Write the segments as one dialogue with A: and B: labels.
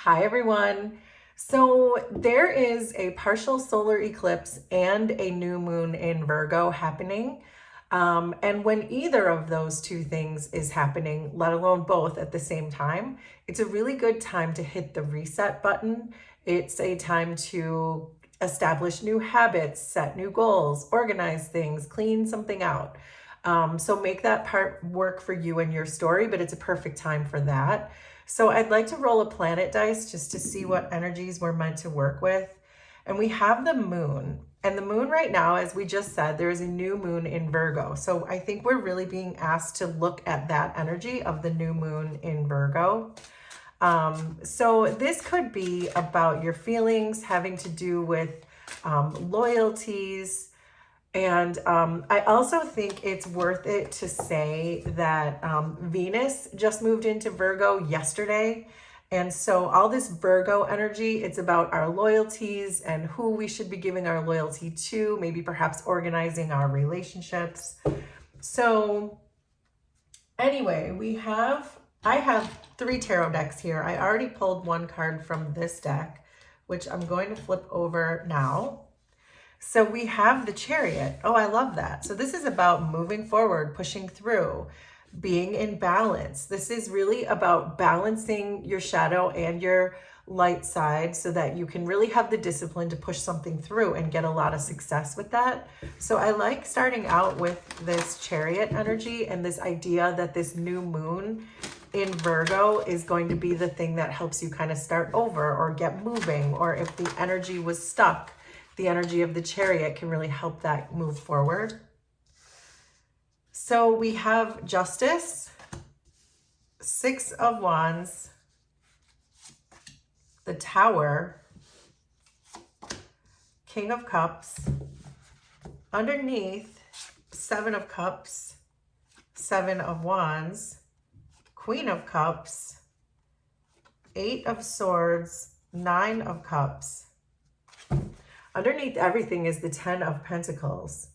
A: Hi, everyone. So there is a partial solar eclipse and a new moon in Virgo happening. And when either of those two things is happening, let alone both at the same time, it's a really good time to hit the reset button. It's a time to establish new habits, set new goals, organize things, clean something out. So make that part work for you and your story, but it's a perfect time for that. So I'd like to roll a planet dice just to see what energies we're meant to work with. And we have the moon. And the moon right now, as we just said, there is a new moon in Virgo. So I think we're really being asked to look at that energy of the new moon in Virgo. So this could be about your feelings having to do with loyalties, and I also think it's worth it to say that Venus just moved into Virgo yesterday. And so all this Virgo energy, it's about our loyalties and who we should be giving our loyalty to, maybe perhaps organizing our relationships. So anyway, I have 3 tarot decks here. I already pulled one card from this deck, which I'm going to flip over now. So we have the Chariot. Oh, I love that. So this is about moving forward, pushing through, being in balance. This is really about balancing your shadow and your light side so that you can really have the discipline to push something through and get a lot of success with that. So I like starting out with this Chariot energy and this idea that this new moon in Virgo is going to be the thing that helps you kind of start over or get moving, or if the energy was stuck, the energy of the Chariot can really help that move forward. So we have Justice, 6 of Wands, the Tower, King of Cups, underneath 7 of Cups, 7 of Wands, Queen of Cups, 8 of Swords, 9 of Cups. Underneath everything is the 10 of Pentacles.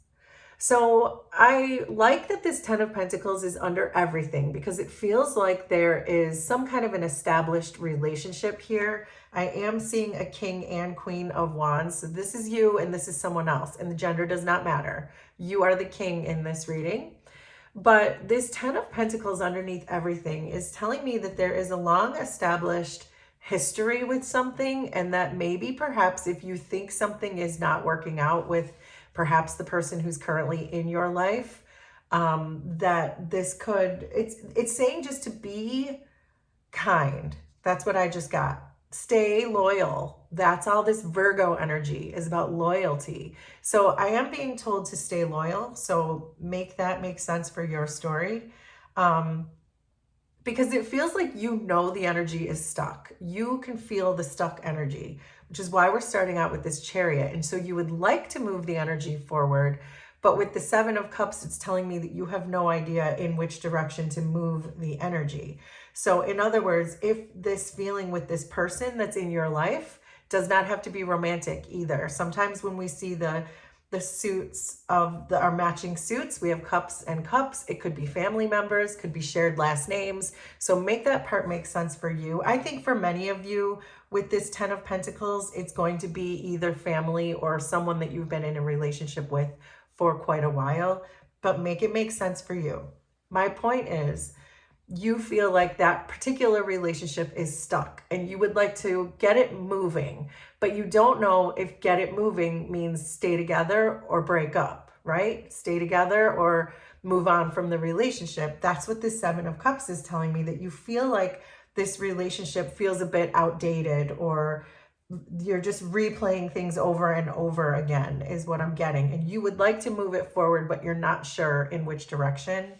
A: So I like that this 10 of Pentacles is under everything because it feels like there is some kind of an established relationship here. I am seeing a King and Queen of Wands. So this is you and this is someone else, and the gender does not matter. You are the king in this reading. But this 10 of Pentacles underneath everything is telling me that there is a long established history with something, and that maybe perhaps if you think something is not working out with perhaps the person who's currently in your life, that this could, it's saying just to be kind. That's what I just got. Stay loyal. That's all this Virgo energy is about, loyalty. So I am being told to stay loyal. So make that make sense for your story. Because it feels like the energy is stuck. You can feel the stuck energy, which is why we're starting out with this Chariot. And so you would like to move the energy forward, but with the 7 of Cups, it's telling me that you have no idea in which direction to move the energy. So in other words, if this feeling with this person that's in your life does not have to be romantic either. Sometimes when we see the suits of our matching suits, we have cups and cups. It could be family members, could be shared last names. So make that part make sense for you. I think for many of you with this 10 of Pentacles, it's going to be either family or someone that you've been in a relationship with for quite a while, but make it make sense for you. My point is, you feel like that particular relationship is stuck and you would like to get it moving, but you don't know if get it moving means stay together or break up, right? Stay together or move on from the relationship. That's what this 7 of Cups is telling me, that you feel like this relationship feels a bit outdated, or you're just replaying things over and over again is what I'm getting. And you would like to move it forward, but you're not sure in which direction.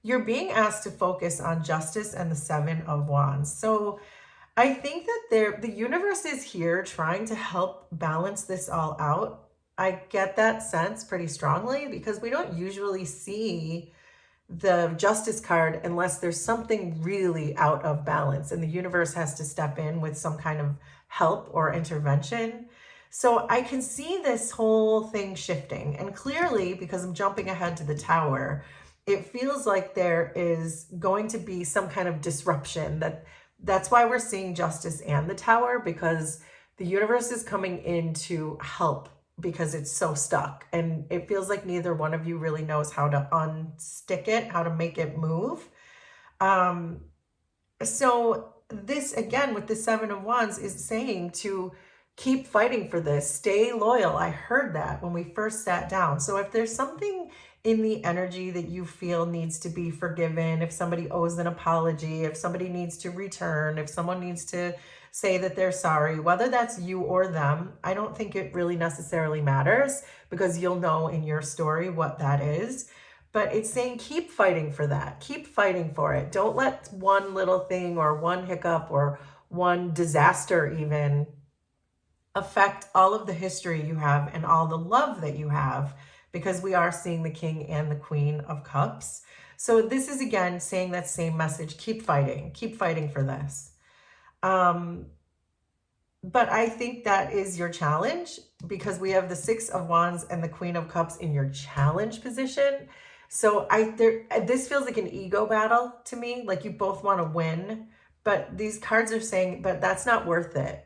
A: You're being asked to focus on Justice and the 7 of Wands. So I think that the universe is here trying to help balance this all out. I get that sense pretty strongly because we don't usually see the Justice card unless there's something really out of balance and the universe has to step in with some kind of help or intervention. So I can see this whole thing shifting, and clearly, because I'm jumping ahead to the Tower, it feels like there is going to be some kind of disruption, that That's why we're seeing justice and the tower, because the universe is coming in to help because it's so stuck. And it feels like neither one of you really knows how to unstick it, how to make it move. Um, so this again with the Seven of Wands is saying to keep fighting for this, stay loyal. I heard that when we first sat down. So if there's something in the energy that you feel needs to be forgiven, if somebody owes an apology, if somebody needs to return, if someone needs to say that they're sorry, whether that's you or them, I don't think it really necessarily matters, because you'll know in your story what that is. But it's saying keep fighting for that. Keep fighting for it. Don't let one little thing or one hiccup or one disaster even affect all of the history you have and all the love that you have, because we are seeing the King and the Queen of Cups. So this is again saying that same message. Keep fighting for this. But I think that is your challenge, because we have the Six of Wands and the Queen of Cups in your challenge position. So this feels like an ego battle to me, like you both want to win, but these cards are saying, but that's not worth it.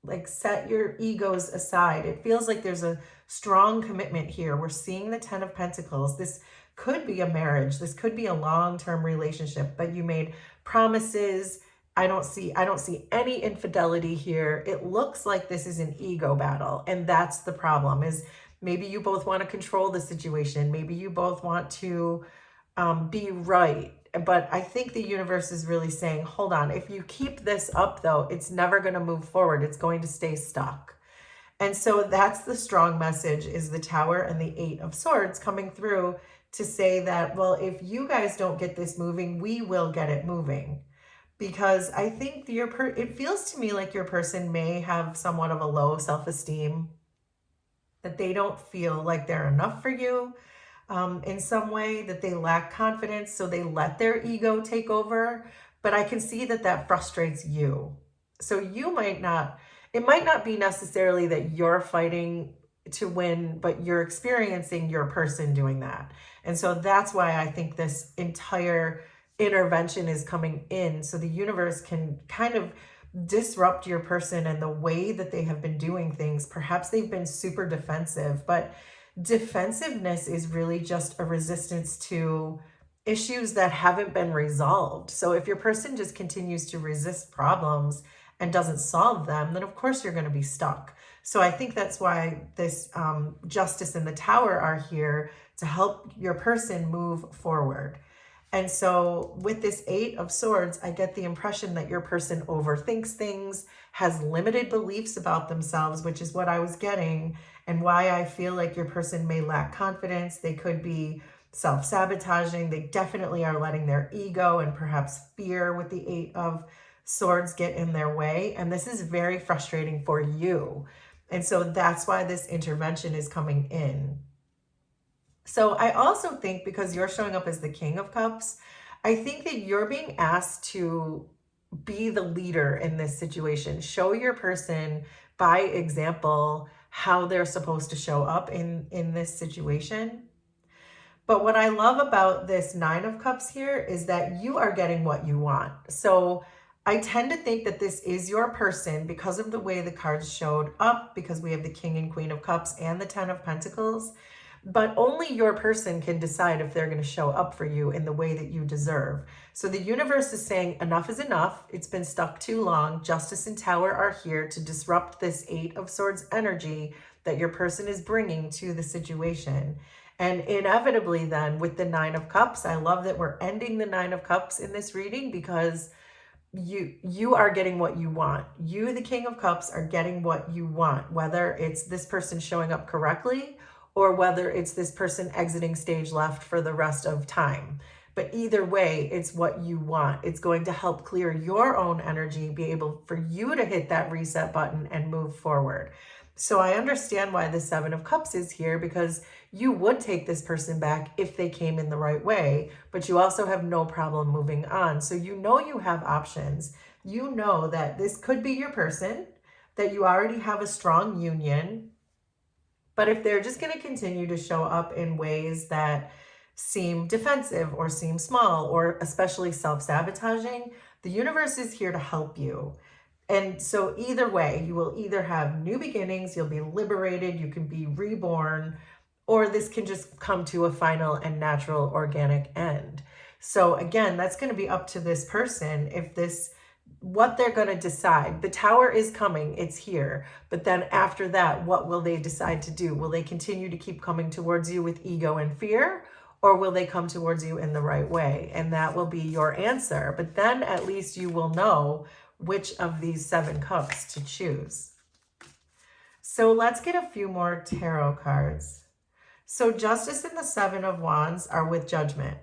A: Like, set your egos aside. It feels like there's a strong commitment here. We're seeing the Ten of Pentacles. This could be a marriage. This could be a long-term relationship, but you made promises. I don't see any infidelity here. It looks like this is an ego battle, and that's the problem. Is maybe you both want to control the situation. Maybe you both want to be right. But I think the universe is really saying, hold on, if you keep this up though, it's never going to move forward. It's going to stay stuck. And so that's the strong message, is the Tower and the Eight of Swords coming through to say that, well, if you guys don't get this moving, we will get it moving. Because I think it feels to me like your person may have somewhat of a low self-esteem, that they don't feel like they're enough for you. In some way, that they lack confidence, so they let their ego take over. But I can see that that frustrates you. So it might not be necessarily that you're fighting to win, but you're experiencing your person doing that. And so that's why I think this entire intervention is coming in, so the universe can kind of disrupt your person and the way that they have been doing things. Perhaps they've been super defensive, but defensiveness is really just a resistance to issues that haven't been resolved. So if your person just continues to resist problems and doesn't solve them, then of course you're going to be stuck. So I think that's why this justice and the Tower are here to help your person move forward. And so with this Eight of Swords, I get the impression that your person overthinks things, has limited beliefs about themselves, which is what I was getting, and why I feel like your person may lack confidence. They could be self-sabotaging. They definitely are letting their ego and perhaps fear with the Eight of Swords get in their way. And this is very frustrating for you. And so that's why this intervention is coming in. So I also think, because you're showing up as the King of Cups, I think that you're being asked to be the leader in this situation. Show your person by example how they're supposed to show up in this situation. But what I love about this Nine of Cups here is that you are getting what you want. So I tend to think that this is your person because of the way the cards showed up, because we have the King and Queen of Cups and the Ten of Pentacles. But only your person can decide if they're going to show up for you in the way that you deserve. So the universe is saying enough is enough. It's been stuck too long. Justice and Tower are here to disrupt this Eight of Swords energy that your person is bringing to the situation. And inevitably then with the Nine of Cups, I love that we're ending the Nine of Cups in this reading, because you are getting what you want. You, the King of Cups, are getting what you want, whether it's this person showing up correctly or whether it's this person exiting stage left for the rest of time. But either way, it's what you want. It's going to help clear your own energy, be able for you to hit that reset button and move forward. So I understand why the Seven of Cups is here, because you would take this person back if they came in the right way, but you also have no problem moving on. So you know you have options. You know that this could be your person, that you already have a strong union. But if they're just going to continue to show up in ways that seem defensive or seem small or especially self-sabotaging, The universe is here to help you. And so either way, you will either have new beginnings, you'll be liberated, you can be reborn, or this can just come to a final and natural organic end. So again, that's going to be up to this person if this what they're going to decide. The tower is coming, it's here. But then after that, what will they decide to do? Will they continue to keep coming towards you with ego and fear? Or will they come towards you in the right way? And that will be your answer. But then at least you will know which of these 7 cups to choose. So let's get a few more tarot cards. So Justice and the 7 of Wands are with Judgment.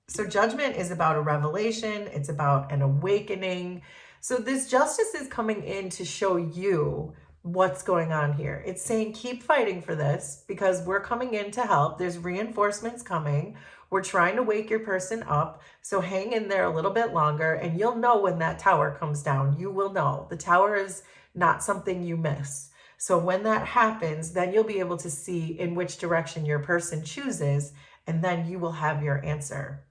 A: So Judgment is about a revelation. It's about an awakening. So this Justice is coming in to show you what's going on here. It's saying keep fighting for this because we're coming in to help. There's reinforcements coming. We're trying to wake your person up. So hang in there a little bit longer and you'll know when that tower comes down. You will know. The tower is not something you miss. So when that happens, then you'll be able to see in which direction your person chooses, and then you will have your answer.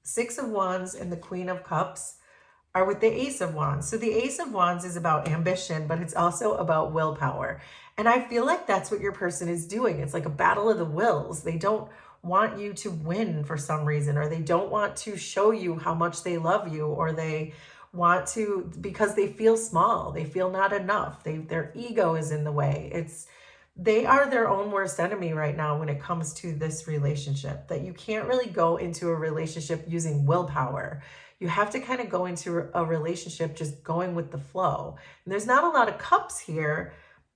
A: 6 of Wands and the Queen of Cups are with the Ace of Wands. So the Ace of Wands is about ambition, but it's also about willpower. And I feel like that's what your person is doing. It's like a battle of the wills. They don't want you to win for some reason, or they don't want to show you how much they love you, or they want to, because they feel small, they feel not enough. Their ego is in the way. They are their own worst enemy right now when it comes to this relationship, that you can't really go into a relationship using willpower. You have to kind of go into a relationship just going with the flow. And there's not a lot of cups here,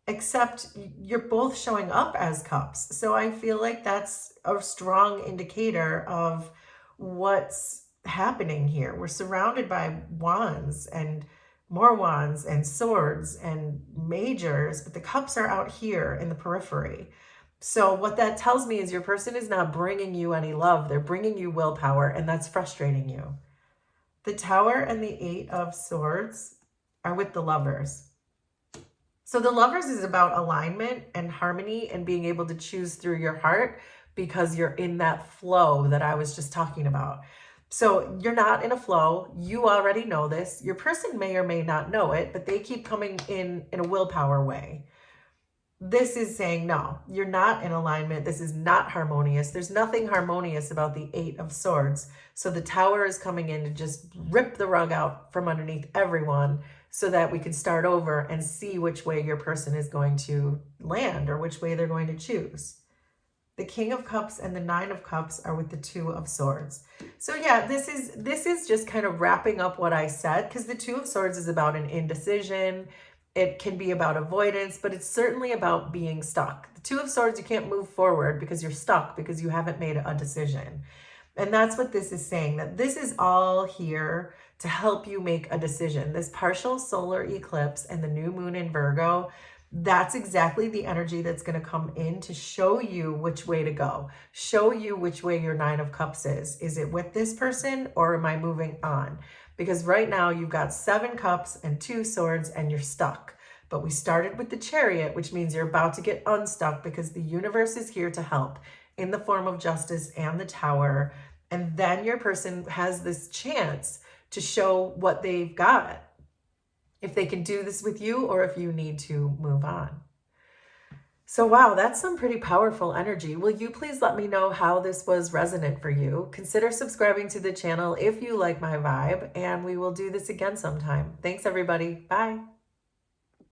A: except you're both showing up as cups. So I feel like that's a strong indicator of what's happening here. We're surrounded by wands and more wands and swords and majors, but the cups are out here in the periphery. So what that tells me is your person is not bringing you any love. They're bringing you willpower, and that's frustrating you. The Tower and the 8 of Swords are with the Lovers. So the Lovers is about alignment and harmony and being able to choose through your heart because you're in that flow that I was just talking about. So you're not in a flow. You already know this. Your person may or may not know it, but they keep coming in a willpower way. This is saying, no, you're not in alignment. This is not harmonious. There's nothing harmonious about the 8 of Swords. So the Tower is coming in to just rip the rug out from underneath everyone so that we can start over and see which way your person is going to land or which way they're going to choose. The King of Cups and the 9 of Cups are with the 2 of Swords. So yeah, this is just kind of wrapping up what I said, because the 2 of Swords is about an indecision. It can be about avoidance, but it's certainly about being stuck. The 2 of Swords, you can't move forward because you're stuck because you haven't made a decision. And that's what this is saying, that this is all here to help you make a decision. This partial solar eclipse and the new moon in Virgo, that's exactly the energy that's going to come in to show you which way to go, show you which way your 9 of Cups is. Is it with this person or am I moving on? Because right now you've got 7 cups and 2 swords and you're stuck. But we started with the Chariot, which means you're about to get unstuck because the universe is here to help in the form of Justice and the Tower. And then your person has this chance to show what they've got, if they can do this with you or if you need to move on. So wow, that's some pretty powerful energy. Will you please let me know how this was resonant for you? Consider subscribing to the channel if you like my vibe, and we will do this again sometime. Thanks everybody. Bye.